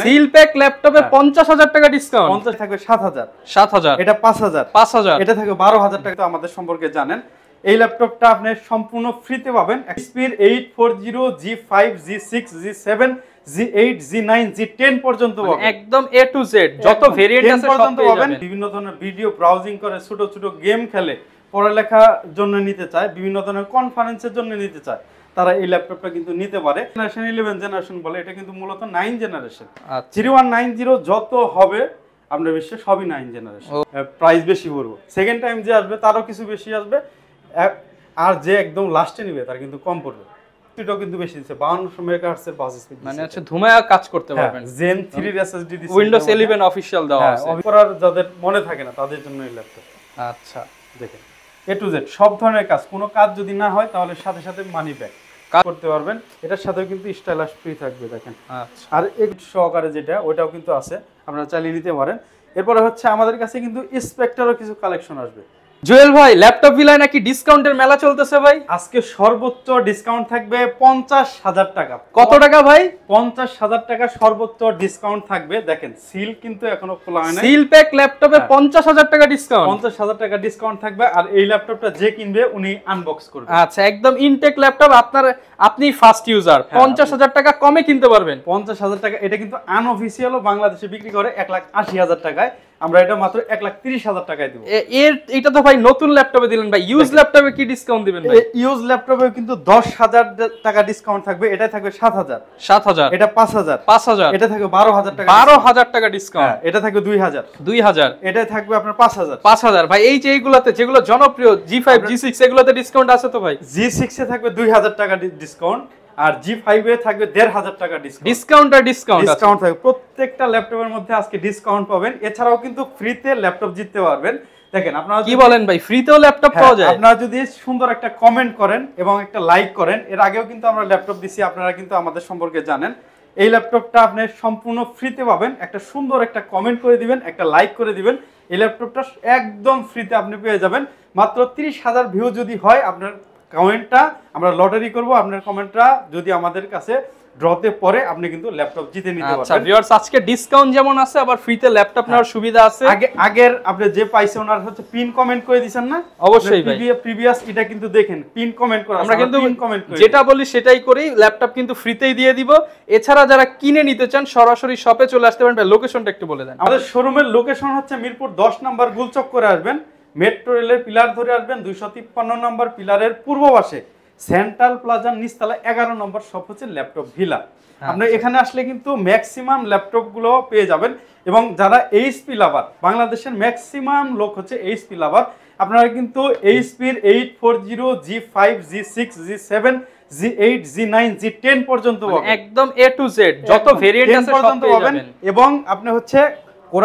Seal pack ল্যাপটপে 50,000 টাকা discount. 50 থাকবে 7,000, 7,000, এটা 5,000, 5,000, এটা থাকবে 12,000 টাকা। তো আমাদের সম্পর্কে জানেন, এই ল্যাপটপটা আপনি সম্পূর্ণ ফ্রিতে পাবেন। XP-র 840, G5, G6, G7, G8, G9, G10 পর্যন্ত পাবেন, একদম A to Z যত ভেরিয়েন্ট আছে সব পেয়ে যাবেন। বিভিন্ন ধরনের ভিডিও ব্রাউজিং করে, ছোট ছোট গেম খেলে, পড়ালেখার জন্য নিতে চায়, বিভিন্ন ধরনের কনফারেন্সের জন্য নিতে চায়, তারা এই ল্যাপটপটা কিন্তু নিতে পারে। জেনারেশন 11 জেনারেশন বলে, এটা কিন্তু মূলত 9 জেনারেশন। 3190 যত হবে আপনার বিশ্বে সবই 9 জেনারেশন। প্রাইস বেশি পড়বে, সেকেন্ড টাইম যে আসবে তারও কিছু বেশি আসবে, আর যে একদম লাস্টে নিবে তার কিন্তু কম পড়বে। এটাও কিন্তু বেশি দিচ্ছে, 5200 মেগাহার্টজের বাস স্পিড, মানে হচ্ছে ধুমায়া কাজ করতে পারবেন। Zen 3 এর SSD দিচ্ছে, উইন্ডোজ 11 অফিশিয়াল দেওয়া আছে। করার যাদের মনে থাকে না তাদের জন্য এই ল্যাপটপ। আচ্ছা, দেখেন A to Z সব ধরনের কাজ, কোনো কাজ যদি না হয় তাহলে সাথে সাথে মানি ব্যাক করতে পারবেন। এটার সাথেও কিন্তু স্টাইলাস ফ্রি থাকবে দেখেন। আচ্ছা, আর এক সহকারে যেটা ওইটাও কিন্তু আছে, আপনারা চালিয়ে নিতে পারেন। এরপরে হচ্ছে আমাদের কাছে কিন্তু স্পেক্টারও কিছু কালেকশন আসবে। জুয়েল ভাই, ল্যাপটপ বিলায় নাকি ডিসকাউন্টের মেলা চলতেছে ভাই? আজকে সর্বোচ্চ ডিসকাউন্ট থাকবে 50,000 টাকা। কত টাকা ভাই? 50,000 টাকা সর্বোচ্চ ডিসকাউন্ট থাকবে। দেখেন সিল কিন্তু এখনো খোলা হয় না। সিল প্যাক ল্যাপটপে 50,000 টাকা ডিসকাউন্ট। 50,000 টাকা ডিসকাউন্ট থাকবে। আর এই ল্যাপটপটা যে কিনবে উনি আনবক্স করবে। আচ্ছা, একদম ইনটেক ল্যাপটপ, আপনি ফার্স্ট ইউজার, 50,000 টাকা কমে কিনতে পারবেন। 50,000 টাকা। এটা কিন্তু আনঅফিসিয়ালও বাংলাদেশে বিক্রি করে 1,80,000 টাকায়, আমরা এটা মাত্র 1,30,000 টাকায় দেব। এটা তো ভাই নতুন ল্যাপটপে দিলেন ভাই, ইউজ ল্যাপটপে কি ডিসকাউন্ট দিবেন ভাই? ইউজ ল্যাপটপে কিন্তু 10,000 টাকা ডিসকাউন্ট থাকবে। এটা থাকবে 7,000, 7,000, এটা 5,000, 5,000, এটা থাকবে 12,000 টাকা, 12,000 টাকা ডিসকাউন্ট, এটা থাকবে 2,000, 2,000, এটা থাকবে আপনার 5,000, 5,000। ভাই এই যে এইগুলাতে যেগুলো জনপ্রিয় G5, G6 এগুলোতে ডিসকাউন্ট আছে তো ভাই? G6 এ থাকবে 2,000 টাকা ডিসকাউন্ট, আর G5 এ থাকবে 1,500 টাকা ডিসকাউন্ট থাকবে। প্রত্যেকটা ল্যাপটপের মধ্যে আজকে ডিসকাউন্ট পাবেন। এছাড়াও কিন্তু ফ্রিতে ল্যাপটপ জিততে পারবেন। দেখেন, আপনারা কি বলেন ভাই, ফ্রিতেও ল্যাপটপ পাওয়া যায়? আপনারা যদি সুন্দর একটা কমেন্ট করেন এবং একটা লাইক করেন, এর আগেও কিন্তু আমরা ল্যাপটপ দিছি, আপনারা কিন্তু আমাদের সম্পর্কে জানেন। এই ল্যাপটপটা আপনি সম্পূর্ণ ফ্রিতে পাবেন। একটা সুন্দর একটা কমেন্ট করে দিবেন, একটা লাইক করে দিবেন, এই ল্যাপটপটা একদম ফ্রিতে আপনি পেয়ে যাবেন। মাত্র 30,000 ভিউ যদি হয় আপনার কমেন্টটা, আমরা লটারি করব, আপনার কমেন্টটা যদি আমাদের কাছে ড্রতে পড়ে আপনি কিন্তু ল্যাপটপ জিতে নিতে পারবেন। আচ্ছা ভিউয়ার্স, আজকে ডিসকাউন্ট যেমন আছে আবার ফ্রিতে ল্যাপটপ নেওয়ার সুবিধা আছে। আগের আপনি যে পাইছে ওনার হচ্ছে পিন কমেন্ট করে দিবেন না? অবশ্যই ভাই, প্রিভিয়াস এটা কিন্তু দেখেন পিন কমেন্ট করা, আমরা কিন্তু যেটা বলি সেটাই করি, ল্যাপটপ কিন্তু ফ্রিতেই দিয়ে দিব। এছাড়া যারা কিনে নিতে চান সরাসরি শপে চলে আসতে পারেন। ভাই লোকেশনটা একটু বলে দেন। আমাদের শোরুমের লোকেশন হচ্ছে মিরপুর 10 নম্বর গুলচক করে আসবেন, মেট্রো রেলের পিলার ধরে আসবেন, 253 নম্বর পিলারের পূর্ব পাশে সেন্ট্রাল প্লাজার নিচতলা 11 নম্বর শপ হচ্ছে ল্যাপটপ ভিলা। আপনি এখানে আসলে কিন্তু ম্যাক্সিমাম ল্যাপটপ গুলো পেয়ে যাবেন। এবং যারা এইচপি লাভার, বাংলাদেশের ম্যাক্সিমাম লোক হচ্ছে এইচপি লাভার, আপনারা কিন্তু এইচপির 840, G5, G6, G7, G8, G9, G10 পর্যন্ত পাবেন। একদম A to Z যত ভেরিয়েন্ট আছে সব পেয়ে যাবেন। এবং আপনি হচ্ছে কোর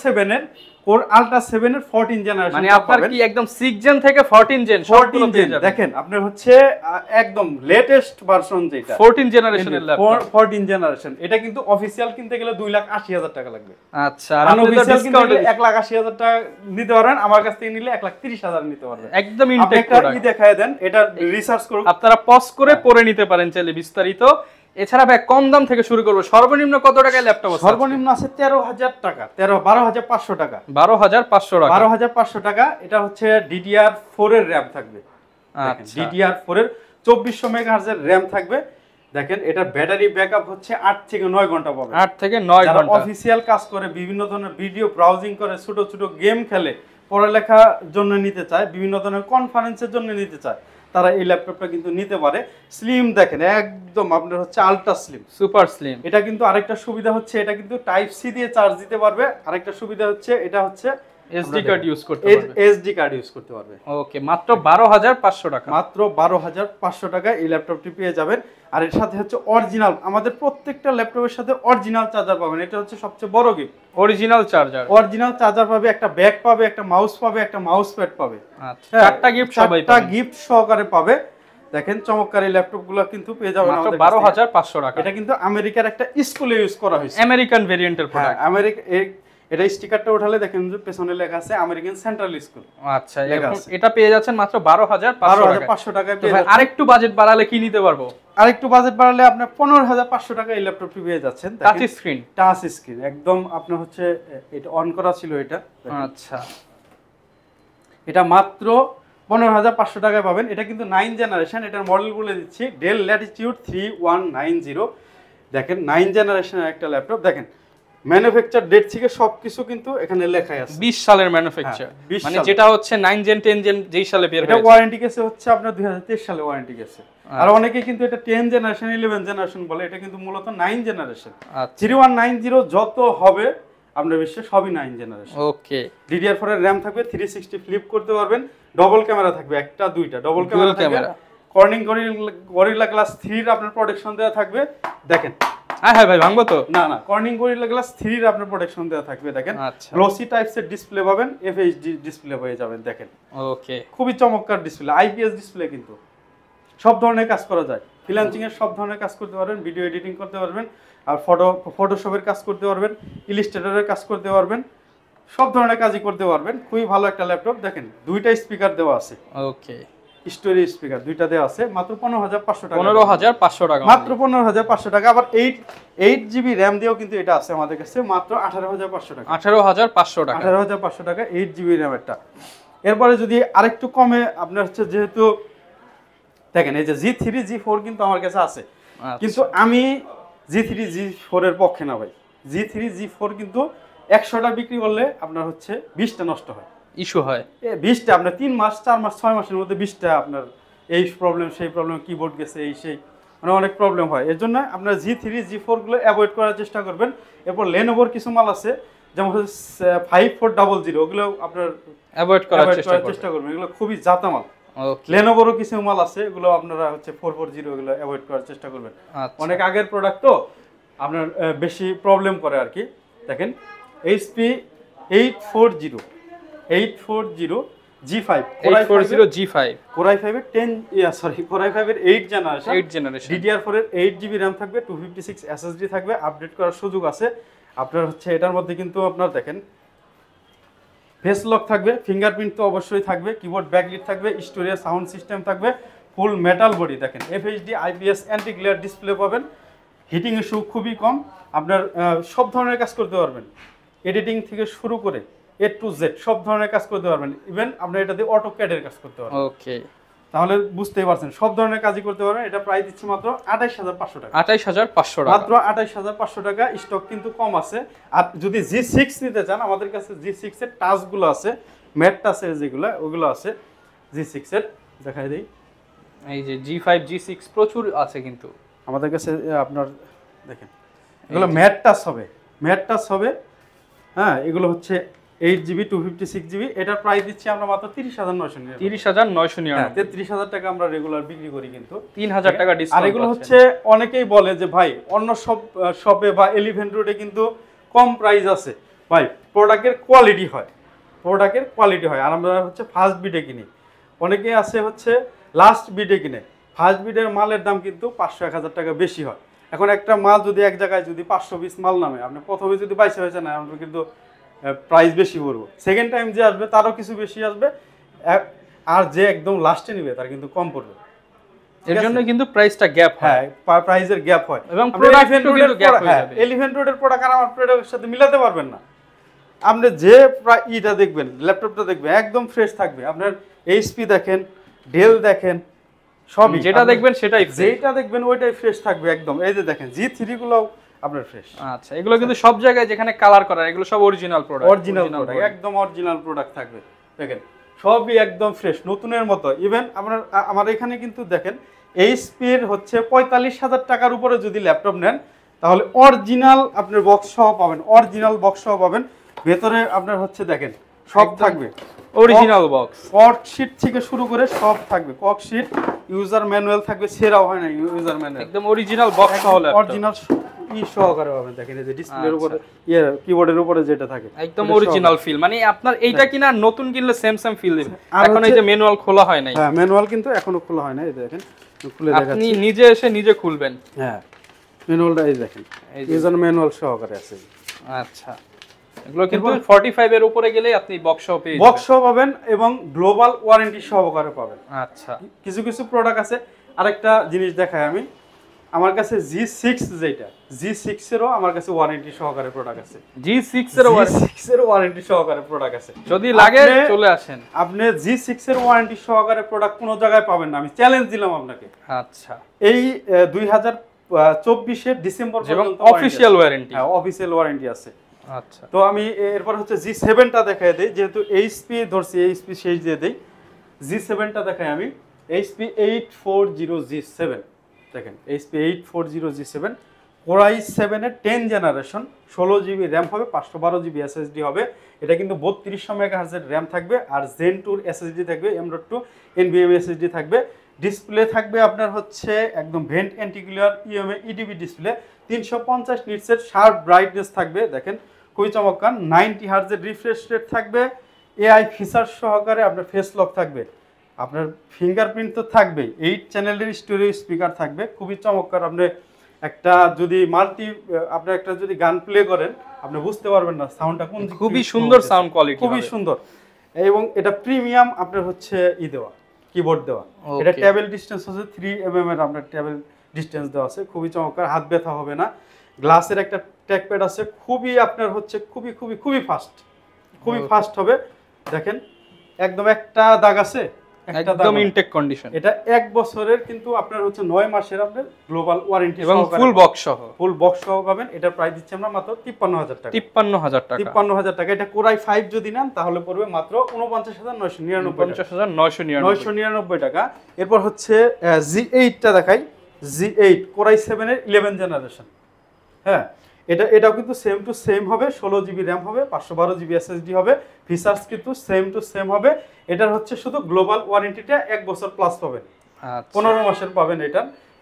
7 এর, কোর আলট্রা 7 এর 14 জেনারেশন, মানে আপনার কি একদম 6 জেন থেকে 14 জেন সবগুলো পেয়ে যাবেন। দেখেন আপনার হচ্ছে একদম লেটেস্ট ভার্সন যেটা 14 জেনারেশনের ল্যাপটপ, 14 জেনারেশন। এটা কিন্তু অফিশিয়াল কিনতে গেলে 2,80,000 টাকা লাগবে। আচ্ছা, আর আনঅফিশিয়াল কিনতে গেলে 1,80,000 টাকা নিতে পারবেন। আমার কাছ থেকে নিলে 1,30,000 নিতে পারবেন। একদম ইনটেক প্রোডাক্ট। আপনি দেখায় দেন, এটা রিসার্চ করুন, আপনারা পজ করে পড়ে নিতে পারেন চাইলে বিস্তারিত। এছাড়া ভাই কম দাম থেকে শুরু করব, সর্বনিম্ন কত টাকায় ল্যাপটপ আছে? সর্বনিম্ন আছে 13,000 টাকা, 12,500 টাকা, 12,500 টাকা, 12,500 টাকা। এটা হচ্ছে DDR4 এর র‍্যাম থাকবে। আচ্ছা, DDR4 এর 2400 মেগাহার্জ এর র‍্যাম থাকবে। দেখেন এটার ব্যাটারি ব্যাকআপ হচ্ছে 8 থেকে 9 ঘন্টা পাবে। 8 থেকে 9 ঘন্টা। যারা অফিশিয়াল কাজ করে, বিভিন্ন ধরনের ভিডিও ব্রাউজিং করে, ছোট ছোট গেম খেলে, পড়ালেখার জন্য নিতে চায়, বিভিন্ন ধরনের কনফারেন্সের জন্য নিতে চায়, তারা এই ল্যাপটপটা কিন্তু নিতে পারে। স্লিম দেখেন একদম আপনার হচ্ছে আলট্রা স্লিম, সুপার স্লিম। এটা কিন্তু আরেকটা সুবিধা হচ্ছে এটা কিন্তু টাইপ সি দিয়ে চার্জ দিতে পারবে। আরেকটা সুবিধা হচ্ছে এটা হচ্ছে এসডি কার্ড ইউজ করতে পারবে, এসডি কার্ড ইউজ করতে পারবে। ওকে, মাত্র 12,500 টাকা, মাত্র 12,500 টাকায় এই ল্যাপটপটি পেয়ে যাবেন। আর এর সাথে হচ্ছে অরিজিনাল, আমাদের প্রত্যেকটা ল্যাপটপের সাথে অরিজিনাল চার্জার পাবেন। এটা হচ্ছে সবচেয়ে বড় gift, original charger. Original charger পাবে, একটা ব্যাগ পাবে, একটা মাউস পাবে, একটা মাউস প্যাড পাবে। আচ্ছা, চারটা গিফট সবাই পাবে, চারটা গিফট সহকারে পাবে। দেখেন চমৎকার এই ল্যাপটপগুলো কিন্তু পেয়ে যাবেন মাত্র 12,500 টাকা। এটা কিন্তু আমেরিকার একটা স্কুলে ইউজ করা হয়েছে, আমেরিকান ভেরিয়েন্টের প্রোডাক্ট। আমেরিকা এটা স্টিকারটা উঠালে দেখেন যে পেছনে লেখা আছে আমেরিকান সেন্ট্রাল স্কুল। আচ্ছা, এটা পেয়ে যাচ্ছেন মাত্র 12,500 টাকায়। টাকায় পেয়ে যাচ্ছেন। আরেকটু বাজেট বাড়ালে কি নিতে পারবো? আরেকটু বাজেট বাড়ালে আপনার 15,500 টাকা এই ল্যাপটপটি পেয়ে যাচ্ছেন। টাচ স্ক্রিন, টাচ স্ক্রিন একদম আপনার হচ্ছে এটা অন করা ছিল এটা। আচ্ছা, এটা মাত্র 15,500 টাকায় পাবেন। এটা কিন্তু 9 জেনারেশন, এটার মডেল বলে দিচ্ছি ডেল ল্যাটিটিউড 3190। দেখেন 9 জেনারেশনের একটা ল্যাপটপ। দেখেন ম্যানুফ্যাকচার ডেট থেকে সবকিছু কিন্তু এখানে লেখাই আছে। 20 সালের ম্যানুফ্যাকচার, মানে যেটা হচ্ছে 9 জেন 10 জেন যেই সালে বের হয়েছে। এটা ওয়ারেন্টি কেসে হচ্ছে আপনার 2023 সালে ওয়ারেন্টি কেসে। আর অনেকে কিন্তু এটা 10 জেনারেশন 11 জেনারেশন বলে, এটা কিন্তু মূলত 9 জেনারেশন। 3190 যত হবে আপনার বিশ্বে সবই 9 জেনারেশন। ওকে, DDR4 এর RAM থাকবে, 360 ফ্লিপ করতে পারবেন, ডবল ক্যামেরা থাকবে, একটা দুইটা ডবল ক্যামেরা থাকবে, কর্নিং গরিলা গ্লাস 3 এর আপনার প্রোটেকশন দেওয়া থাকবে। দেখেন হ্যাঁ ভাই ভাঙবো তো না, কর্নিং গরিলা গ্লাস 3 এর আপনার প্রোটেকশন দেওয়া থাকবে। দেখেন গ্লসি টাইপসের ডিসপ্লে পাবেন, FHD ডিসপ্লে হয়ে যাবেন। দেখেন ওকে, খুবই খুবই চমৎকার ডিসপ্লে, IPS ডিসপ্লে, কিন্তু সব ধরনের কাজ করা যায়। ফ্রিল্যান্সিং এর সব ধরনের কাজ করতে পারবেন, ভিডিও এডিটিং করতে পারবেন, আর ফটোশপের কাজ করতে পারবেন, ইলাস্ট্রেটরের কাজ করতে পারবেন, সব ধরনের কাজই করতে পারবেন। খুবই ভালো একটা ল্যাপটপ। দেখেন দুইটা স্পিকার দেওয়া আছে, ওকে, স্টোরি স্পিকার দুইটা দেওয়া আছে, মাত্র 15,500 টাকা। 15,500 টাকা, মাত্র 15,500 টাকা। আবার 8 জিবি র্যাম দিয়েও কিন্তু এটা আছে আমাদের কাছে, মাত্র 18,500 টাকা। 18,500 টাকা, 18,500 টাকা 8 জিবি র্যামেরটা। এরপরে যদি আরেকটু কমে আপনার হচ্ছে, যেহেতু দেখেন এই যে G3 G4 কিন্তু আমার কাছে আছে, কিন্তু আমি G3 G4 এর পক্ষে না ভাই। G3 G4 কিন্তু 100টা বিক্রি করলে আপনার হচ্ছে 20টা নষ্ট হয়, ইস্যু হয়। 20টা আপনার 3 মাস 4 মাস 6 মাসের মধ্যে 20টা আপনার এই প্রবলেম সেই প্রবলেম, কিবোর্ড গেছে এই সেই, মানে অনেক প্রবলেম হয়। এর জন্য আপনার G3 G4 গুলো অ্যাভয়েড করার চেষ্টা করবেন। এরপর লেনোভোর কিছু মাল আছে যেমন হচ্ছে 5400, ওগুলো আপনার অ্যাভয়েড করার চেষ্টা করবেন, এগুলো খুবই জাতা মাল। লেনোভোরও কিছু মাল আছে, এগুলো আপনারা হচ্ছে 440, এগুলো অ্যাভয়েড করার চেষ্টা করবেন। অনেক আগের প্রোডাক্ট তো আপনার বেশি প্রবলেম করে আর কি। দেখেন HP 840 G5 Core i5 এর 8 জেনারেশন, DDR4 এর 8 GB RAM থাকবে, 256 SSD থাকবে, আপডেট করার সুযোগ আছে আপনার হচ্ছে। এটার মধ্যে কিন্তু আপনার দেখেন ফেস লক থাকবে, ফিঙ্গারপ্রিন্ট তো অবশ্যই থাকবে, কিবোর্ড ব্যাকলিট থাকবে, স্টোরেজ সাউন্ড সিস্টেম থাকবে, ফুল মেটাল বডি। দেখেন FHD IPS anti glare display পাবেন, হিটিং ইস্যু খুবই কম, আপনার সব ধরনের কাজ করতে পারবেন, এডিটিং থেকে শুরু করে A to Z সব ধরনের কাজ করতে পারবেন। ইভেন আপনার এটা দিয়ে অটোক্যাডের কাজ করতে পারবেন। ওকে, তাহলে বুঝতেই পারছেন সব ধরনের কাজই করতে পারবেন। এটা প্রাইস দিচ্ছি মাত্র 28,500 টাকা। 28,500 টাকা, মাত্র 28,500 টাকা। স্টক কিন্তু কম আছে। আর যদি G6 নিতে চান, আমাদের কাছে G6 এর টাচগুলো আছে, ম্যাট টাচের যেগুলো ওগুলো আছে G6 এর, দেখাই দেই। এই যে G5 G6 প্রচুর আছে কিন্তু আমাদের কাছে। আপনার দেখেন এগুলো ম্যাট টাচ হবে, হ্যাঁ, এগুলো হচ্ছে 8 GB 256 GB। এটার প্রাইস দিচ্ছি আমরা মাত্র 30,900। 33,000 টাকা আমরা রেগুলার বিক্রি করি, কিন্তু 3,000 টাকা ডিসকাউন্ট। আর এগুলো হচ্ছে অনেকেই বলে যে ভাই অন্য সব শপে বা এলিভেন্ট রোডে কিন্তু কম প্রাইস আছে। ভাই প্রোডাক্টের কোয়ালিটি হয়, আর আমরা হচ্ছে ফার্স্ট বিডে কিনি। অনেকেই আছে হচ্ছে লাস্ট বিডে কিনে। ফার্স্ট বিডের মালের দাম কিন্তু 500-1000 টাকা বেশি হয়। এখন একটা মাল যদি এক জায়গায় যদি 500 পিস মাল নামে, আপনি প্রথমে যদি 22 না, আমরা কিন্তু প্রাইস বেশি পড়বো। সেকেন্ড টাইম যে আসবে তারও কিছু বেশি আসবে, আর যে একদম লাস্টে নিবে তার কিন্তু কম পড়বে। এর জন্য কিন্তু প্রাইসটা গ্যাপ হয়, হ্যাঁ প্রাইসের গ্যাপ হয়, এবং প্রোডাক্টের কিন্তু গ্যাপ হয়ে যাবে। এলিভেন্ট রোডের প্রোডাক্ট আর আমার প্রোডাক্টের সাথে মিলাতে পারবেন না। আপনি যে ইটা দেখবেন, ল্যাপটপটা দেখবেন একদম ফ্রেশ থাকবে। আপনার HP দেখেন, ডেল দেখেন, সবই যেটা দেখবেন সেটাই, যেটা দেখবেন ওইটাই ফ্রেশ থাকবে একদম। এই যে দেখেন G3 গুলো আপনার ফ্রেশ। আচ্ছা, এগুলো কিন্তু সব জায়গায় যেখানে কালার করা, এগুলো সব অরিজিনাল প্রোডাক্ট, একদম অরিজিনাল প্রোডাক্ট থাকবে। দেখেন সবই একদম ফ্রেশ, নতুনের মতো। ইভেন আমার এখানে কিন্তু দেখেন HP এর হচ্ছে 45,000 টাকার উপরে যদি ল্যাপটপ নেন, তাহলে অরিজিনাল আপনার বক্স সহ পাবেন। ভেতরে আপনার হচ্ছে দেখেন সব থাকবে, অরিজিনাল বক্স, ওয়ার্কশিট থেকে শুরু করে সব থাকবে। ওয়ার্কশিট, ইউজার ম্যানুয়াল থাকবে, সেরাও হয় না ইউজার ম্যানুয়াল, একদম অরিজিনাল বক্স সহ ল্যাপটপ, অরিজিনাল সহকারে পাবেন। দেখেন এই যে ডিসপ্লের উপরে, কিবোর্ডের উপরে যেটা থাকে একদম অরিজিনাল ফিল। মানে আপনার এইটা কিনা নতুন কিনলে সেম ফিল দিবে। এখন এই যে ম্যানুয়াল খোলা হয় নাই, হ্যাঁ ম্যানুয়াল কিন্তু এখনো খোলা হয় না। এই দেখেন খুলে দেখাচ্ছি, আপনি নিজে এসে নিজে খুলবেন। হ্যাঁ ম্যানুয়ালটা এই দেখেন, ইউজার ম্যানুয়াল সহকারে আছে। আচ্ছা, এগুলো কিন্তু 45 এর উপরে গেলে আপনি বক্স সহ পাবেন এবং গ্লোবাল ওয়ারেন্টি সহকারে পাবেন। আচ্ছা, কিছু প্রোডাক্ট আছে। আরেকটা জিনিস দেখাই আমি, আমার কাছে G6 যেটা G6 এরও আমার কাছে ওয়ারেন্টি সহকারে প্রোডাক্ট আছে। G6 এর ওয়ারেন্টি সহকারে প্রোডাক্ট আছে, যদি লাগে চলে আসেন। আপনি G6 এর ওয়ারেন্টি সহকারে প্রোডাক্ট কোনো জায়গায় পাবেন না, আমি চ্যালেঞ্জ দিলাম আপনাকে। আচ্ছা, এই 2024 এর ডিসেম্বর পর্যন্ত অফিশিয়াল ওয়ারেন্টি। হ্যাঁ, অফিশিয়াল ওয়ারেন্টি আছে। আচ্ছা, তো আমি এরপর হচ্ছে G7 টা দেখাই দেই, যেহেতু HP ধরছি, HP শেষ দিয়ে দেই। G7 টা দেখাই আমি, HP 840G7 দেখেন, HP 840G7 Core i7 এর 10 জেনারেশন, 16 জিবি র্যাম হবে, 512 জিবি SSD হবে। এটা কিন্তু 3200 মেগাহার্জের র্যাম থাকবে, আর Zen 2 SSD থাকবে, M.2 NVMe SSD থাকবে। ডিসপ্লে থাকবে আপনার হচ্ছে একদম ভেন্ট অ্যান্টিগুলার EMA EDB ডিসপ্লে, 350 নিটসের শার্প ব্রাইটনেস থাকবে, দেখেন খুবই চমৎকার। 90 হার্জের রিফ্রেশ রেট থাকবে, AI ফিচার সহকারে আপনার ফেস লক থাকবে, আপনার ফিঙ্গারপ্রিন্ট তো থাকবেই, 8 চ্যানেলের স্টোরেজ স্পিকার থাকবে, খুবই চমৎকার। আপনি একটা যদি আপনি একটা যদি গান প্লে করেন, আপনি বুঝতে পারবেন না সাউন্ডটা কোন দিক থেকে খুবই সুন্দর সাউন্ড কোয়ালিটি, খুবই সুন্দর। এবং এটা প্রিমিয়াম আপনার হচ্ছে দেওয়া কিবোর্ড দেওয়া, এটা টেবিল ডিসটেন্স হচ্ছে 3 mm এর আপনার টেবিল ডিসটেন্স দেওয়া আছে, খুবই চমৎকার, হাত ব্যথা হবে না। গ্লাসের একটা ট্র্যাকপ্যাড আছে, খুবই আপনার হচ্ছে খুবই ফাস্ট হবে। দেখেন একদম একটা দাগ আছে, একদম ইনটেক কন্ডিশন। এটা 1 বছরের কিন্তু আপনার হচ্ছে 9 মাসের আপনার গ্লোবাল ওয়ারেন্টি এবং ফুল বক্স সহ পাবেন। এটার প্রাইস দিচ্ছি আমরা মাত্র 53000 টাকা। 53000 টাকা। এটা Core i5 যদি নেন তাহলে পড়বে মাত্র 49999 টাকা। এরপর হচ্ছে G8 টা দেখাই, G8 Core i7 এর 11 জেনারেশন। হ্যাঁ, এটাও কিন্তু সেম টু সেম হবে, 16 জিবি র্যাম হবে, 512 জিবি SSD হবে, ফিচার্স কিন্তু সেম টু সেম হবে। এটার হচ্ছে শুধু গ্লোবাল ওয়ারেন্টিটা 1 বছর প্লাস পাবেন, 15 মাসের পাবেন।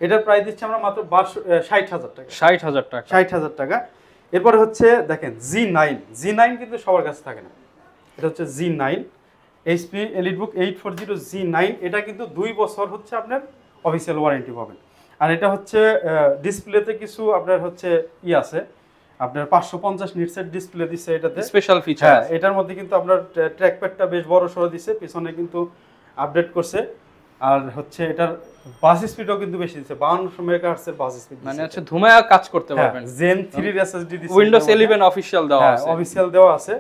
এটার প্রাইস দিচ্ছি আমরা মাত্র 60000 টাকা। 60000 টাকা। এরপরে হচ্ছে দেখেন G9 কিন্তু সবার কাছে থাকে না, এটা হচ্ছে G9 HP EliteBook 840 G9। এটা কিন্তু 2 বছর হচ্ছে আপনার অফিসিয়াল ওয়ারেন্টি পাবেন। আর এটা হচ্ছে ডিসপ্লেতে কিছু আপনার হচ্ছে আছে, আপনার 550 নিটসের ডিসপ্লে দিচ্ছে, এটাতে স্পেশাল ফিচার। হ্যাঁ, এটার মধ্যে কিন্তু আপনার ট্র্যাকপ্যাডটা বেশ বড় সরো দিচ্ছে, পিছনে কিন্তু আপডেট করছে। আর হচ্ছে এটার বাস স্পিডও কিন্তু বেশি দিচ্ছে, 5200 মেগাহার্টজ এর বাস স্পিড, মানে হচ্ছে ধুমায়া কাজ করতে পারবেন। Zen 3 এর SSD দিচ্ছে, Windows 11 অফিশিয়াল দেওয়া আছে। অফিশিয়াল দেওয়া আছে।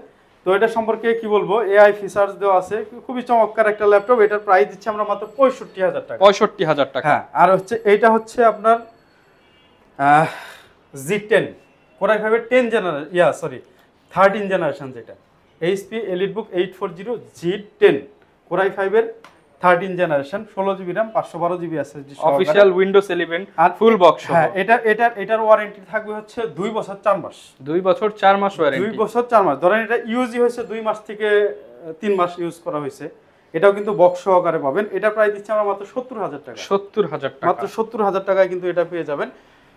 তো এটা সম্পর্কে কি বলবো, AI ফিচারস দেওয়া আছে, খুবই চমৎকার একটা ল্যাপটপ। এটার প্রাইস দিচ্ছি আমরা মাত্র 65000 টাকা। 65000 টাকা। হ্যাঁ, আর হচ্ছে এইটা হচ্ছে আপনার G10 Core i5 এর 13 জেনারেশন, যেটা HP EliteBook 840 G10 Core i5 এর 13 generation, 16 GB RAM, 512 GB SSD official Windows 11 আর ফুল বক্স। হ্যাঁ, এটার ওয়ারেন্টি থাকবে হচ্ছে 2 বছর 4 মাস। 2 বছর 4 মাস ওয়ারেন্টি। 2 বছর 4 মাস। ধরেন এটা ইউজই হয়েছে 2 মাস থেকে 3 মাস ইউজ করা হয়েছে, এটাও কিন্তু বক্স সহকারে পাবেন। এটা প্রাইস দিচ্ছি আমরা মাত্র 70000 টাকা। 70000 টাকা, মাত্র 70000 টাকায় কিন্তু এটা পেয়ে যাবেন।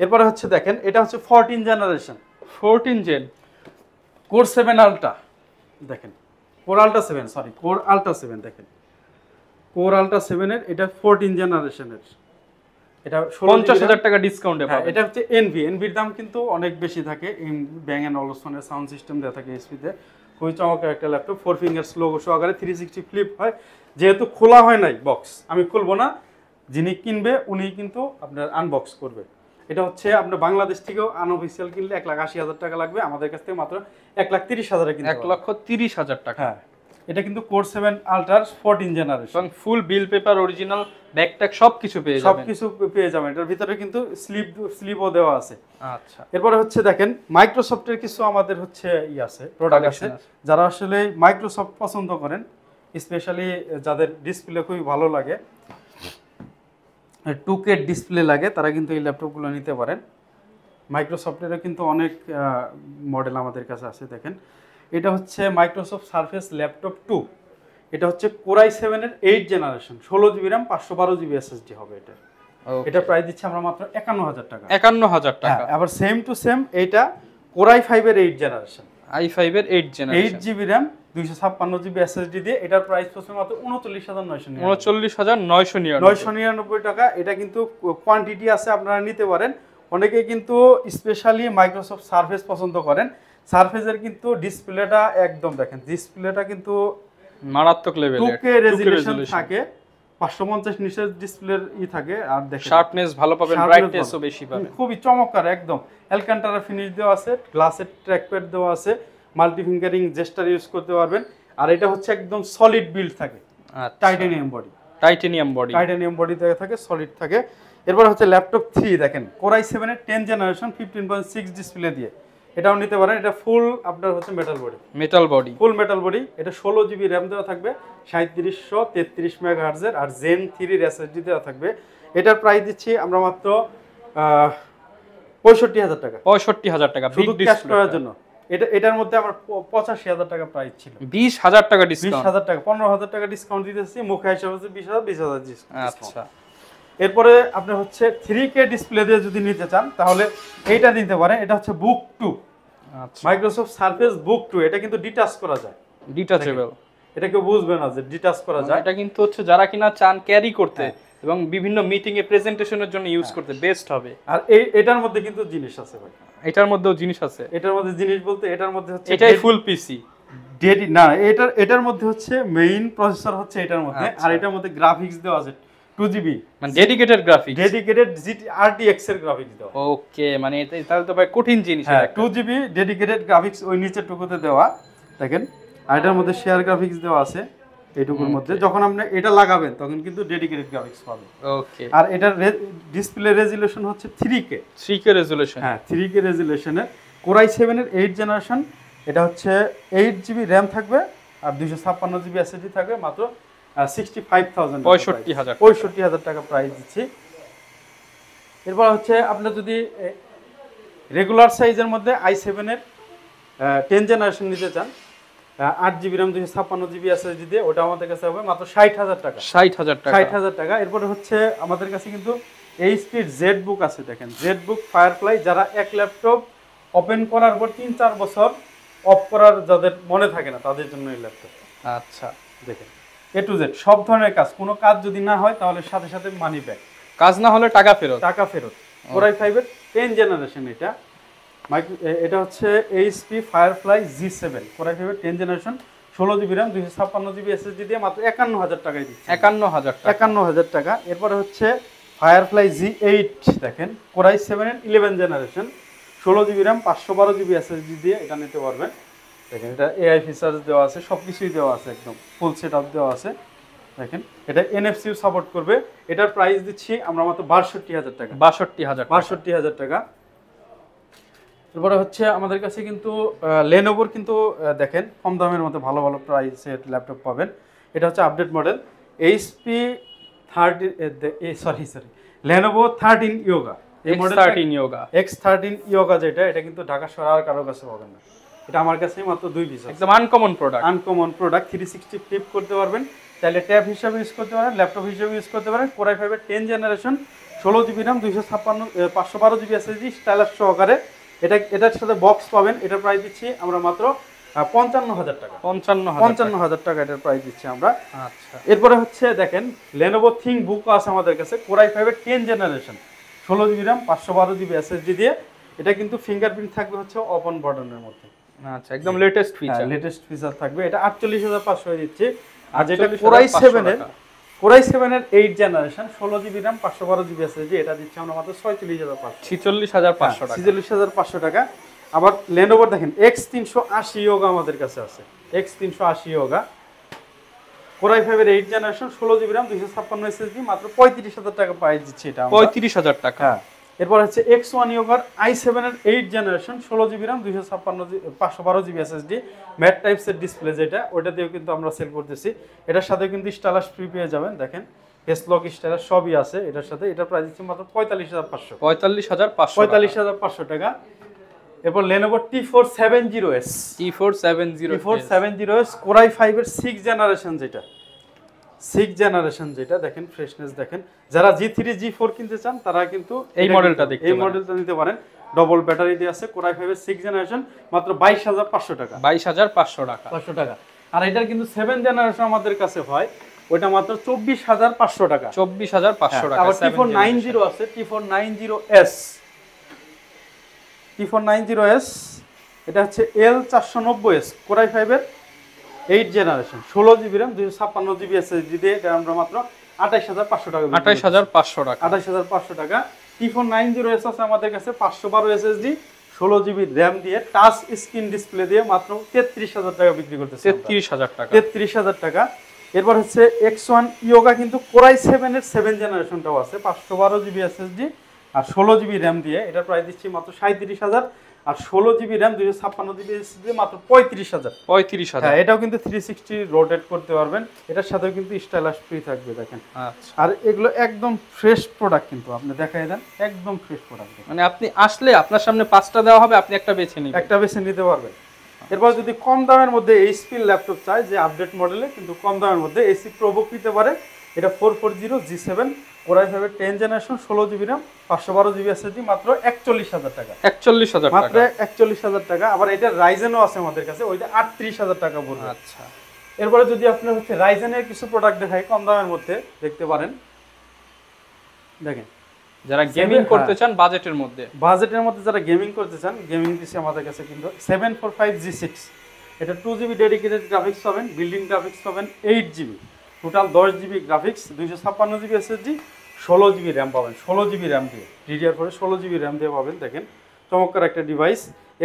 এরপরে হচ্ছে দেখেন, এটা হচ্ছে 14 জেনারেশন, 14 জেন Core 7 Ultra। দেখেন Core Ultra 7 দেখেন Core Ultra 7 এর এটা 14 জেনারেশনের, এটা 50000 টাকা ডিসকাউন্টে পাবেন। এটা হচ্ছে এনভির দাম কিন্তু অনেক বেশি থাকে, ব্যাং এন্ড অলসনের সাউন্ড সিস্টেম দেওয়া থাকে HP তে। খুবই চমৎকার একটা ল্যাপটপ, 4 ফিঙ্গারস লোগো সহকারে, 360 ফ্লিপ হয়। যেহেতু খোলা হয় নাই বক্স, আমি খুলবো না, যিনি কিনবে উনি কিন্তু আপনার আনবক্স করবে। এটা হচ্ছে আপনার বাংলাদেশ থেকেও আনঅফিসিয়াল কিনলে 1,80,000 টাকা লাগবে, আমাদের কাছ থেকে মাত্র 1,30,000 কিনতে পারবেন। 1,30,000 টাকা। হ্যাঁ, এটা কিন্তু Core 7 Ultra 14 জেনারেশন, এবং ফুল বিল পেপার, অরিজিনাল ব্যাকট্যাগ সবকিছু পেয়ে যাবেন। সবকিছু পেয়ে যাবেন। এটার ভিতরে কিন্তু স্লিপও দেওয়া আছে। আচ্ছা, এরপরে হচ্ছে দেখেন মাইক্রোসফটের কিছু আমাদের হচ্ছে আছে প্রোডাক্ট আছে, যারা আসলে মাইক্রোসফট পছন্দ করেন, স্পেশালি যাদের ডিসপ্লে খুবই ভালো লাগে, 2K ডিসপ্লে লাগে, তারা কিন্তু এই ল্যাপটপগুলো নিতে পারেন। মাইক্রোসফটেরও কিন্তু অনেক মডেল আমাদের কাছে আছে। দেখেন এটা হচ্ছে মাইক্রোসফট সারফেস ল্যাপটপ 2, এটা হচ্ছে Core i7 এর 8 generation, 16 GB RAM, 512 GB SSD হবে। এটা প্রাইস দিচ্ছি আমরা মাত্র 51000 টাকা। 51000 টাকা। আবার সেম টু সেম এটা Core i5 এর 8 জেনারেশন, i5 এর 8 generation, 8 GB RAM, 256 GB SSD দিয়ে। এটার প্রাইস পড়ছে মাত্র 39999 টাকা। এটা কিন্তু কোয়ান্টিটি আছে, আপনারা নিতে পারেন। অনেকে কিন্তু স্পেশালি মাইক্রোসফট সারফেস পছন্দ করেন। সারফেসের কিন্তু ডিসপ্লেটা একদম দেখেন, ডিসপ্লেটা কিন্তু মারাত্মক লেভেলের 2K রেজোলিউশন থাকে, 550 নিচের ডিসপ্লের থাকে, আর দেখেন শার্পনেস ভালো পাবেন, ব্রাইটনেসও বেশি পাবেন। খুবই চমৎকার একদম। অ্যালকান্টারা ফিনিশ দেওয়া আছে, গ্লাসের ট্র্যাকপ্যাড দেওয়া আছে, মাল্টি ফিঙ্গারিং জেস্টার ইউজ করতে পারবেন। আর এটা হচ্ছে একদম সলিড বিল্ড থাকে, টাইটানিয়াম বডি, টাইটানিয়াম বডি থাকে, সলিড থাকে। এরপর হচ্ছে ল্যাপটপ 3 দেখেন Core i7 এর 10 জেনারেশন 15.6 ডিসপ্লে দিয়ে, এটাও নিতে পারেন। এটা ফুল আপনার হচ্ছে ফুল মেটাল বডি। এটা 16 জিবি র্যাম দেওয়া থাকবে, 3733 মেগাহার্জের, আর Zen 3 এর এসএসডি দেওয়া থাকবে। এটার প্রাইস দিচ্ছি আমরা মাত্র 65000 টাকা। 65000 টাকা শুধু ক্যাশ করার জন্য। এটার মধ্যে আমার 85000 টাকা প্রাইস ছিল। 20000 টাকা ডিসকাউন্ট, 20000 টাকা, 15000 টাকা ডিসকাউন্ট দিতেছি, মুখে হিসাব হচ্ছে 20000 ডিসকাউন্ট। আচ্ছা, এরপরে আপনি হচ্ছে 3K ডিসপ্লে দিয়ে যদি নিতে চান তাহলে এইটা নিতে পারেন। এটা হচ্ছে বুক 2, আচ্ছা, মাইক্রোসফট সারফেস বুক 2। এটা কিন্তু ডিটাচ করা যায়, ডিটাচেবল। এটা কেউ বুঝবে না যে ডিটাচ করা যায়। এটা কিন্তু হচ্ছে যারা কিনা চান ক্যারি করতে এবং বিভিন্ন মিটিং এ প্রেজেন্টেশনের জন্য ইউজ করতে বেস্ট হবে। আর এটার মধ্যে কিন্তু জিনিস আছে ভাই, এটার মধ্যেও জিনিস আছে। এটার মধ্যে জিনিস বলতে এটার মধ্যে হচ্ছে এটাই ফুল পিসি না, এটার মধ্যে হচ্ছে মেইন প্রসেসর হচ্ছে এটার মধ্যে, আর এটার মধ্যে গ্রাফিক্স দেওয়া আছে 2GB, মানে ডেডিকেটেড গ্রাফিক্স, ডেডিকেটেড RTX এর গ্রাফিক্স দেওয়া। ওকে, মানে এটা তাহলে তো ভাই কঠিন জিনিস। হ্যাঁ, 2GB ডেডিকেটেড গ্রাফিক্স ওই নিচের টুকুতে দেওয়া দেখেন। আর এটার মধ্যে শেয়ার গ্রাফিক্স দেওয়া আছে এইটুকুর মধ্যে। যখন আপনি এটা লাগাবেন তখন কিন্তু ডেডিকেটেড গ্রাফিক্স পাবেন। ওকে, আর এটার ডিসপ্লে রেজোলিউশন হচ্ছে 3K রেজোলিউশন। হ্যাঁ, 3K রেজোলিউশনের Core i7 এর 8 জেনারেশন। এটা হচ্ছে 8GB র্যাম থাকবে আর 256GB এসএসডি থাকবে, মাত্র 65000 টাকা প্রাইস দিচ্ছি। এরপর হচ্ছে আপনার যদি রেগুলার সাইজের মধ্যে i7 এর 10 জেনারেশন নিতে চান, 8GB র্যাম 256GB এসএসডি দিয়ে, ওটা আমাদের কাছে হবে মাত্র 60000 টাকা। 60000 টাকা। এরপরে হচ্ছে আমাদের কাছে কিন্তু HP ZBook আছে দেখেন, ZBook Firefly। যারা এক ল্যাপটপ ওপেন করার পর 3-4 বছর অফ করার যাদের মনে থাকে না তাদের জন্য এই ল্যাপটপ। আচ্ছা, দেখেন A to Z সব ধরনের কাজ, কোনো কাজ যদি না হয় তাহলে সাথে সাথে মানি ব্যাক, কাজ না হলে টাকা ফেরত। Core i5 এর 10 জেনারেশন এটা। এটা হচ্ছে HP Firefly G7 Core i5 এর 10 generation, 16GB RAM 256GB SSD দিয়ে, মাত্র 51000 টাকায় দিচ্ছি। 51000 টাকা। এরপরে হচ্ছে Firefly G8 দেখেন, Core i7 এর 11 generation, 16GB RAM 512GB SSD দিয়ে এটা নিতে পারবেন। দেখেন এটা AI ফিচার্স দেওয়া আছে, সবকিছুই দেওয়া আছে, একদম ফুল সেটআপ দেওয়া আছে। দেখেন এটা NFC সাপোর্ট করবে। এটার প্রাইস দিচ্ছি আমরা মাত্র 62000 টাকা। 62000 টাকা। এরপরে হচ্ছে আমাদের কাছে কিন্তু Lenovoর কিন্তু দেখেন কম দামের মধ্যে ভালো ভালো প্রাইসের ল্যাপটপ পাবেন। এটা হচ্ছে update model HP 30 Lenovo 13 Yoga। এই X13 Yoga যেটা, এটা কিন্তু ঢাকা শহরে আর কারো কাছে পাবেন না। এটা আমার কাছে মাত্র 2 পিস, একদম আনকমন প্রোডাক্ট। 360 ফ্লিপ করতে পারবেন, চাইলে ট্যাব হিসেবে ইউজ করতে পারেন, ল্যাপটপ হিসেবে ইউজ করতে পারেন। Core i5 এর 10 generation, 16GB RAM 512GB SSD stylus সহকারে। এটার সাথে বক্স পাবেন। এটার প্রাইস দিচ্ছি আমরা মাত্র 55000 টাকা। 55000 টাকা এটার প্রাইস দিচ্ছি আমরা। আচ্ছা, এরপরে হচ্ছে দেখেন Lenovo ThinkBook আছে আমাদের কাছে, Core i5 এর 10 generation, 16GB RAM 512GB SSD দিয়ে। এটা কিন্তু ফিঙ্গারপ্রিন্ট থাকবে হচ্ছে ওপেন বাটনের মধ্যে। আচ্ছা, একদম লেটেস্ট ফিচার থাকবে। এটা 48500 এ দিচ্ছি। আর যেটা Core i7 এর 8 generation, 16GB RAM 512GB SSD, এটা দিচ্ছি আমরা মাত্র 46500 টাকা। 46500 টাকা। আবার Lenovo দেখেন X380 Yoga আমাদের কাছে আছে, X380 Yoga Core i5 এর 8 জেনারেশন, 16GB র্যাম 256 এসএসডি, মাত্র 35000 টাকা প্রাইস দিচ্ছি এটা আমরা। 35000 টাকা। হ্যাঁ। এরপর হচ্ছে X1 Yoga i7 এর 8 generation, 16GB RAM 512GB SSD, matte টাইপসের ডিসপ্লে যেটা, ওটা দিয়েও কিন্তু আমরা সেল করতেছি। এটার সাথে কিন্তু স্টাইলাস ফ্রি পেয়ে যাবেন। দেখেন ফেস লক স্টাইলাস সবই আছে এটার সাথে। এটার প্রাইস দিচ্ছি মাত্র 45500। 45500 টাকা। এরপর Lenovo T470S Core i5 এর 6 জেনারেশন যেটা দেখেন, ফ্রেশনেস দেখেন। যারা G3 G4 কিনতে চান তারা কিন্তু এই মডেলটা নিতে পারেন। ডবল ব্যাটারি দিয়ে আছে, Core i5 এর 6 জেনারেশন, মাত্র 22500 টাকা। 22500 টাকা। আর এটার কিন্তু 7 জেনারেশন আমাদের কাছে হয়, ওটা মাত্র 24500 টাকা। 24500 টাকা। আবার T490 আছে, T490S এটা হচ্ছে L490S Core i5 এর 8 generation, 16GB RAM 256GB SSD দিয়ে, এটা আমরা মাত্র 28500 টাকা। 28500 টাকা। 28500 টাকা। T490S আছে আমাদের কাছে 512 SSD 16GB RAM দিয়ে টাচ স্ক্রিন ডিসপ্লে দিয়ে মাত্র 33000 টাকা বিক্রি করতেছে। 33000 টাকা। 33000 টাকা। এরপর হচ্ছে X1 Yoga কিন্তু Core i7 এর 7 জেনারেশনটাও আছে 512GB SSD আর 16GB RAM দিয়ে। এটার প্রাইস দিচ্ছি মাত্র 37000 আর 16GB RAM 256GB SSD মাত্র 35000। 35000। হ্যাঁ, এটাও কিন্তু 360 রোটেট করতে পারবেন। এটার সাথেও কিন্তু স্টাইলাশ ফ্রি থাকবে দেখেন। আচ্ছা। আর এগুলো একদম ফ্রেশ প্রোডাক্ট, কিন্তু আপনি দেখাই দেন একদম ফ্রেশ প্রোডাক্ট। মানে আপনি আসলে আপনার সামনে 5টা দেওয়া হবে, আপনি একটা বেছে নিবেন। একটা বেছে নিতে পারবেন। এরপর যদি কম দামের মধ্যে এইচপি ল্যাপটপ চাই, যে আপডেট মডেলে কিন্তু কম দামের মধ্যে এসি প্রোবুক নিতে পারে। এটা 440G7 Core i5 এর 10 generation 16GB RAM 512GB SSD মাত্র 41000 টাকা। 41000 মাত্র টাকা। 41000 টাকা। আবার এটা রাইজেনও আছে আমাদের কাছে, ওইটা 38000 টাকা পড়বে। আচ্ছা। এরপরে যদি আপনার হচ্ছে রাইজেনের কিছু প্রোডাক্ট দেখাই কম দামের মধ্যে, দেখতে পারেন। দেখেন, যারা গেমিং করতে চান বাজেটের মধ্যে, বাজেটের মধ্যে যারা গেমিং করতে চান, গেমিং পিসি আমাদের কাছে কিন্তু 745G6। এটা 2GB ডেডিকেটেড গ্রাফিক্স পাবেন, বিল্ডিং গ্রাফিক্স পাবেন 8GB, total 10GB graphics, 256GB SSD, 16GB RAM পাবেন। 16GB RAM দিয়ে DDR4 16GB RAM দিয়ে পাবেন। দেখেন চমৎকার একটা ডিভাইস,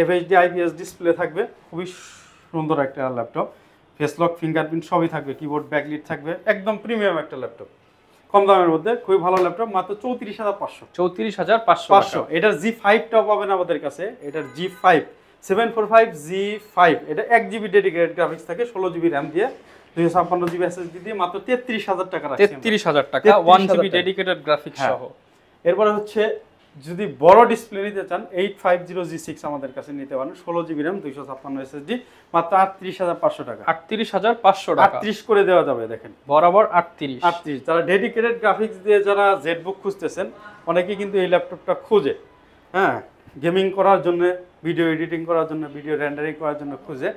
FHD IPS ডিসপ্লে থাকবে, খুবই সুন্দর একটা ল্যাপটপ। ফেস লক, ফিঙ্গারপ্রিন্ট সবই থাকবে, কিবোর্ড ব্যাকলিট থাকবে, একদম প্রিমিয়াম একটা ল্যাপটপ কম দামের মধ্যে, খুবই ভালো ল্যাপটপ মাত্র 34500। 34500। এটার G5টাও পাবেন আমাদের কাছে। এটার G5 745G5 এটা 1GB ডেডিকেটেড গ্রাফিক্স থাকে, 16GB RAM দিয়ে, 256GB SSD দিয়ে মাত্র 33000 টাকা রাখছি। 33000 টাকা 1GB ডেডিকেটেড গ্রাফিক্স সহ। এরপরে হচ্ছে যদি বড় ডিসপ্লে নিতে চান 850G6 আমাদের কাছে নিতে পারেন, 16GB RAM 256 SSD মাত্র 38500 টাকা। 38500 টাকা 38 করে দেওয়া যাবে। দেখেন বরাবর 38। যারা ডেডিকেটেড গ্রাফিক্স দিয়ে যারা জেটবুক খুঁজতেছেন, অনেকেই কিন্তু এই ল্যাপটপটা খোঁজে। হ্যাঁ, গেমিং করার জন্য, ভিডিও এডিটিং করার জন্য, ভিডিও রেন্ডারিং করার জন্য খুঁজে।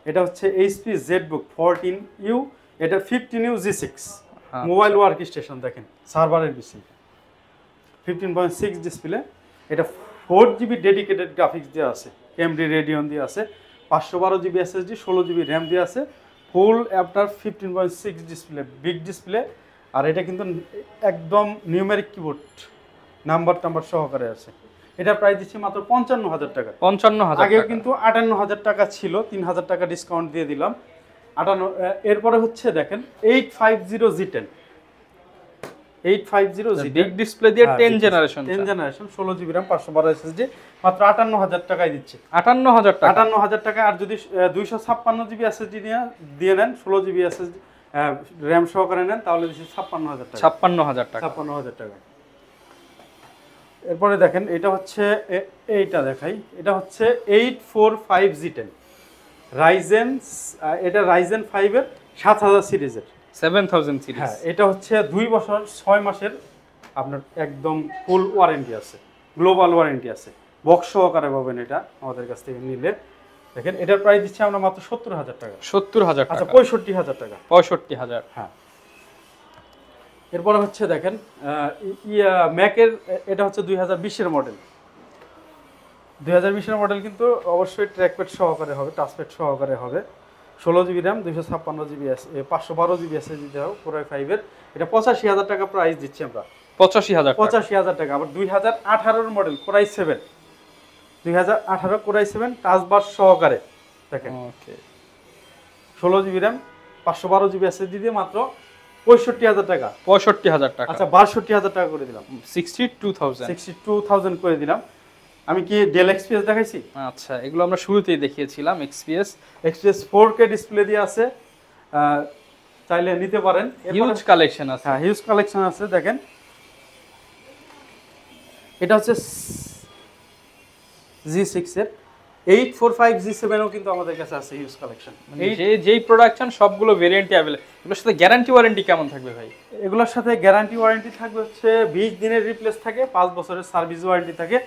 এটা হচ্ছে HP জেটবুক 14U, এটা 15U G6 mobile work station. দেখেন সার্ভারের পিসি 15.6 ডিসপ্লে। এটা 4GB ডেডিকেটেড গ্রাফিক্স দিয়ে আছে, AMD Radeon দিয়ে আছে, 512GB SSD, 16GB RAM দিয়ে আছে, ফুল আপনার 15.6 ডিসপ্লে, বিগ ডিসপ্লে। আর এটা কিন্তু একদম নিউমেরিক কিবোর্ড, নাম্বার সহকারে আছে। এটা প্রাইস দিচ্ছি মাত্র 55000 টাকা। 55000 আগে কিন্তু 58000 টাকা ছিল, 3000 টাকা ডিসকাউন্ট দিয়ে দিলাম 58। এরপরে হচ্ছে দেখেন 850G10, 850G10 বিগ ডিসপ্লে দিয়ে 10 জেনারেশন 16GB RAM 512 SSD মাত্র 58000 টাকায় দিচ্ছে। 58000 টাকা। 58000 টাকা। আর যদি 256GB SSD দিয়ে নেন, 16GB SSD RAM সহকারে নেন, তাহলে দিচ্ছি 56000 টাকা। 56000 টাকা। 56000 টাকা। এরপরে দেখেন এটা হচ্ছে এইটা দেখাই, এটা হচ্ছে 845G10 রাইজেন, এটা রাইজেন 5 এর 7000 সিরিজের 7000 সিরিজ। হ্যাঁ, এটা হচ্ছে 2 বছর 6 মাসের আপনার একদম ফুল ওয়ারেন্টি আছে, গ্লোবাল ওয়ারেন্টি আছে, বক্স সহকারে পাবেন এটা আমাদের কাছ থেকে নিলে। দেখেন এটার প্রাইস দিচ্ছি আমরা মাত্র 70000 টাকা। 70000 আচ্ছা, টাকা। 65000 টাকা। 65000। হ্যাঁ। এরপরে হচ্ছে দেখেন ম্যাকের, এটা হচ্ছে 2020 এর মডেল। 2020 এর মডেল কিন্তু অবশ্যই ট্র্যাকপ্যাড সহকারে হবে, টাচপ্যাড সহকারে হবে, 16GB RAM 256GB 512GB SSD দাও, Core i5 এর। এটা 85000 টাকা প্রাইস দিচ্ছি আমরা। 85000 টাকা। আবার 2018 এর model Core i7, 2018 Core i7 touch বার সহকারে। দেখেন ওকে, 16GB RAM 512GB SSD দিয়ে মাত্র 65000 টাকা। 65000 টাকা। আচ্ছা, 62000 টাকা করে দিলাম। 62000 করে দিলাম। আমি কি ডেল এক্সপিএস দেখাইছি? আচ্ছা, এগুলো আমরা শুরুতেই দেখিয়েছিলাম। এক্সপিএস 4K ডিসপ্লে দিয়ে আছে, চাইলে নিতে পারেন। হিউজ কালেকশন আছে। হ্যাঁ, হিউজ কালেকশন আছে। দেখেন এটা হচ্ছে G6 এর 845G7 ও কিন্তু আমাদের কাছে আছে হিউজ কালেকশন। যেই প্রোডাকশন সবগুলো ভেরিয়েন্টে अवेलेबल। এগুলোর সাথে গ্যারান্টি ওয়ারেন্টি কেমন থাকবে ভাই? এগুলোর সাথে গ্যারান্টি ওয়ারেন্টি থাকবে হচ্ছে 20 দিনের রিপ্লেস থাকে, 5 বছরের সার্ভিস ওয়ারেন্টি থাকে,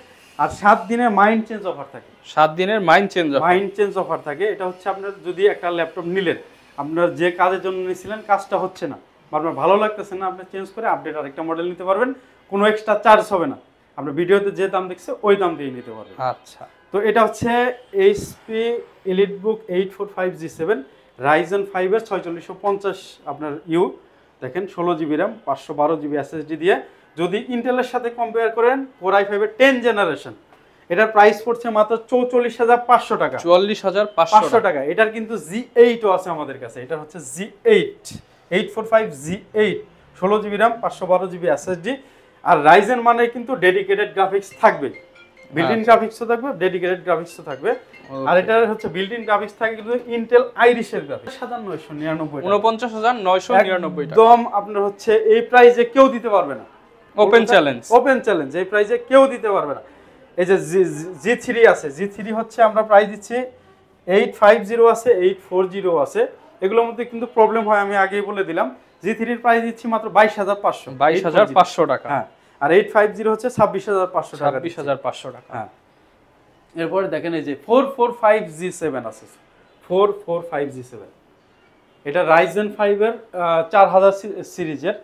আর 7 দিনের মাইন্ড চেঞ্জ অফার থাকে। 7 দিনের মাইন্ড চেঞ্জ অফার থাকে। এটা হচ্ছে আপনার যদি একটা ল্যাপটপ নিলেন, আপনার যে কাজের জন্য নিয়েছিলেন কাজটা হচ্ছে না, বা আপনার ভালো লাগতেছে না, আপনি চেঞ্জ করে আপডেট আরেকটা মডেল নিতে পারবেন, কোনো এক্সট্রা চার্জ হবে না। আপনার ভিডিওতে যে দাম দেখছে ওই দাম দিয়ে নিতে পারবেন। আচ্ছা, তো এটা হচ্ছে HP EliteBook 845G7 Ryzen 5 এর 4650 আপনার ইউ। দেখেন 16 GB র্যাম 512 GB SSD দিয়ে। যদি ইন্টেলের সাথে কম্পেয়ার করেন কোর i5 এর 10 জেনারেশন, এটার প্রাইস পড়ছে মাত্র 44,500 টাকা। 44,500 টাকা। এটার কিন্তু G8 ও আছে আমাদের কাছে, এটা হচ্ছে G8 845 G8 16 GB RAM 512 GB SSD। আর রাইজেন মানে কিন্তু ডেডিকেটেড গ্রাফিক্স থাকবে, বিল্ট ইন গ্রাফিক্সও থাকবে, ডেডিকেটেড গ্রাফিক্সও থাকবে। আর এটা হচ্ছে বিল্ট ইন গ্রাফিক্স থাকে কিন্তু ইন্টেল আইরিশের গ্রাফিক্স। 49,999 টাকা একদম আপনার হচ্ছে এই প্রাইসে কেউ দিতে পারবে না। ওপেন চ্যালেঞ্জ, ওপেন চ্যালেঞ্জ, এই প্রাইসে কেউ দিতে পারবে না। এই যে G3 আছে, G3 হচ্ছে আমরা প্রাইস দিচ্ছি 850 আছে, 840 আছে। এগুলোর মধ্যে কিন্তু প্রবলেম হয়, আমি আগেই বলে দিলাম। G3 এর প্রাইস দিচ্ছি মাত্র 22,500 22,500 টাকা। হ্যাঁ, আর 850 হচ্ছে 26,500 টাকা। 26,500 টাকা। হ্যাঁ, এরপরে দেখেন এই যে 445 G7 আছে, 445 G7। এটা রাইজেন 5 এর 4000 সিরিজের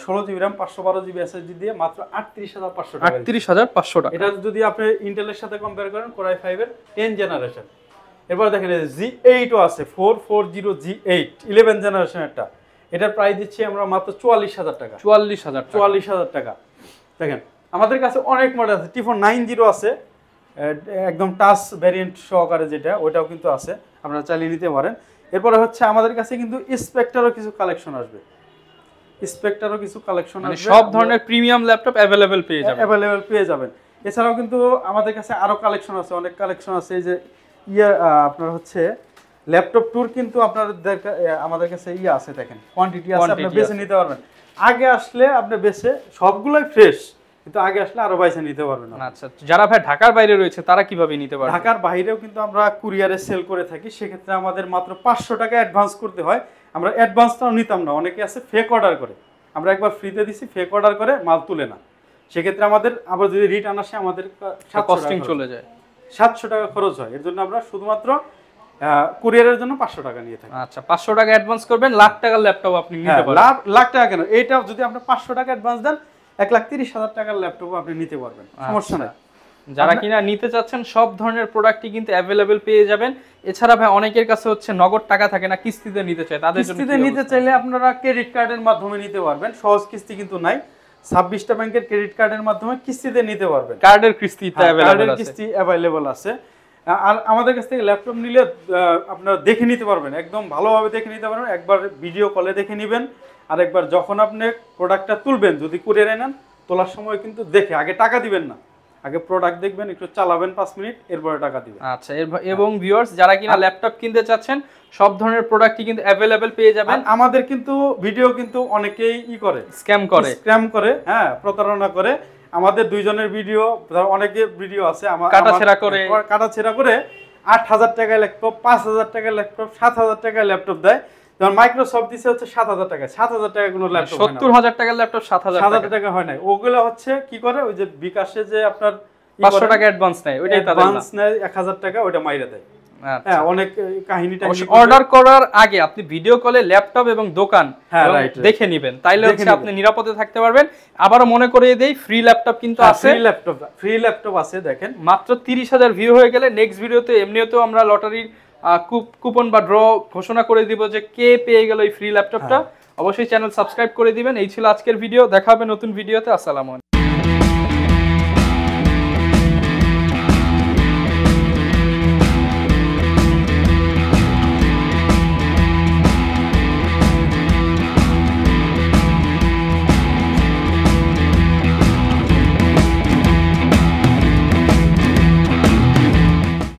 16 GB র্যাম 512 GB SSD দিয়ে মাত্র 38,500 টাকা। 38,500 টাকা। এটা যদি আপনি ইন্টেলের সাথে কম্পেয়ার করেন কোর i5 এর 10 জেনারেশন। এরপর দেখেন এই G8 ও আছে, 440 G8 11 জেনারেশনেরটা। এটার প্রাইস দিচ্ছি আমরা মাত্র 44,000 টাকা। 44,000 টাকা। দেখেন আমাদের কাছে অনেক মডেল আছে, T490 আছে, একদম টাচ ভ্যারিয়েন্ট সহকারে যেটা, ওটাও কিন্তু আছে, আপনারা চালিয়ে নিতে পারেন। এরপরে হচ্ছে আমাদের কাছে কিন্তু স্পেক্ট্রারও কিছু কালেকশন আসবে, স্পেক্ট্রারও কিছু কালেকশন মানে আসবে, সব ধরনের প্রিমিয়াম ল্যাপটপ अवेलेबल পেয়ে যাবেন। এছাড়াও কিন্তু আমাদের কাছে আরো কালেকশন আছে, অনেক কালেকশন আছে। এই যে আপনার হচ্ছে ল্যাপটপ ট্যুর কিন্তু আপনাদের আমাদের কাছে আছে, দেখেন কোয়ান্টিটি আছে, আপনি বেছে নিতে পারবেন। আগে আসলে আপনি বেছে, সবগুলাই ফ্রেশ, কিন্তু আগে আসলে আরো বেছে নিতে পারবেন। আচ্ছা, যারা ভাই ঢাকার বাইরে রয়েছে তারা কিভাবে নিতে পারবে? ঢাকার বাইরেও কিন্তু আমরা কুরিয়ারে সেল করে থাকি, সেক্ষেত্রে আমাদের মাত্র 500 টাকা অ্যাডভান্স করতে হয়। আমরা অ্যাডভান্সটাও নিতাম না, অনেকে আছে ফেক অর্ডার করে, আমরা একবার ফ্রিতে দিছি, ফেক অর্ডার করে মাল তুলে না, সেক্ষেত্রে আমাদের আবার যদি রিটার্ন আসে আমাদের কস্টিং চলে যায়, 700 টাকা খরচ হয়। এর জন্য আমরা শুধুমাত্র কুরিয়ারের জন্য 500 টাকা নিয়ে থাকি। আচ্ছা, 500 টাকা অ্যাডভান্স করবেন, লাখ টাকার ল্যাপটপ আপনি নিতে পারবেন। লাখ টাকা কেন, এইটা যদি আপনি 500 টাকা অ্যাডভান্স দেন 1,30,000 টাকার ল্যাপটপ আপনি নিতে পারবেন, সমস্যা নাই। যারা কিনা নিতে চাচ্ছেন সব ধরনের প্রোডাক্টই কিন্তু अवेलेबल পেয়ে যাবেন। এছাড়া ভাই অনেকের কাছে হচ্ছে নগদ টাকা থাকে না, কিস্তিতে নিতে চায়, তাদের জন্য কিস্তিতে নিতে চাইলে আপনারা ক্রেডিট কার্ডের মাধ্যমে নিতে পারবেন, সহজ কিস্তি কিন্তু নাই। 26টা ব্যাংকের ক্রেডিট কার্ডের মাধ্যমে কিস্তিতে নিতে পারবেন, কার্ডের কিস্তিতে अवेलेबल আছে, কিস্তি अवेलेबल আছে। আর আমাদের কাছ থেকে ল্যাপটপ নিলে আপনারা দেখে নিতে পারবেন, একদম ভালোভাবে দেখে নিতে পারবেন। একবার ভিডিও কলে দেখে নেবেন, আর একবার যখন আপনি প্রোডাক্টটা তুলবেন, যদি কুরিয়ারে নেন, তোলার সময় কিন্তু দেখে আগে টাকা দিবেন না, আগে প্রোডাক্ট দেখবেন, একটু চালাবেন 5 মিনিট, এরপরে টাকা দিবেন। আচ্ছা, এবং ভিউয়ার্স যারা কিনা ল্যাপটপ কিনতে চাচ্ছেন সব ধরনের প্রোডাক্টই কিন্তু अवेलेबल পেয়ে যাবেন। আমাদের কিন্তু ভিডিও কিন্তু অনেকেই স্ক্যাম করে, হ্যাঁ, প্রতারণা করে। আমাদের দুইজনের ভিডিও, অনেকে ভিডিও আছে কাটাছেঁড়া করে 8,000 টাকায় ল্যাপটপ, 5,000 টাকায় ল্যাপটপ, 7,000 টাকায় ল্যাপটপ দেয়। যেমন মাইক্রোসফট দিছে হচ্ছে 7,000 টাকা, 7,000 টাকা কোনো ল্যাপটপ, 70,000 টাকার ল্যাপটপ 7,000 টাকা হয় না। ওগুলো হচ্ছে কি করে, ওই যে বিকাশে যে আপনার 500 টাকা অ্যাডভান্স নেয়, ওইটাই তাদের অ্যাডভান্স নেয় 1,000 টাকা, ওটা মাইরা দেয়। হ্যাঁ, অনেক কাহিনীটা অর্ডার করার আগে আপনি ভিডিও কলে ল্যাপটপ এবং দোকান দেখে নেবেন, তাইলে হচ্ছে আপনি নিরাপদে থাকতে পারবেন। আবারো মনে করিয়ে দেই, ফ্রি ল্যাপটপ কিন্তু আছে, ফ্রি ল্যাপটপ আছে। দেখেন মাত্র 30,000 ভিউ হয়ে গেলে নেক্সট ভিডিওতে এমনিতেও আমরা লটারির কুপন বা ড্র ঘোষণা করে দিব যে কে পেয়ে গেল এই ফ্রি ল্যাপটপটা। অবশ্যই চ্যানেল সাবস্ক্রাইব করে দিবেন। এই ছিল আজকের ভিডিও, দেখা হবে নতুন ভিডিওতে। আসসালামু আলাইকুম।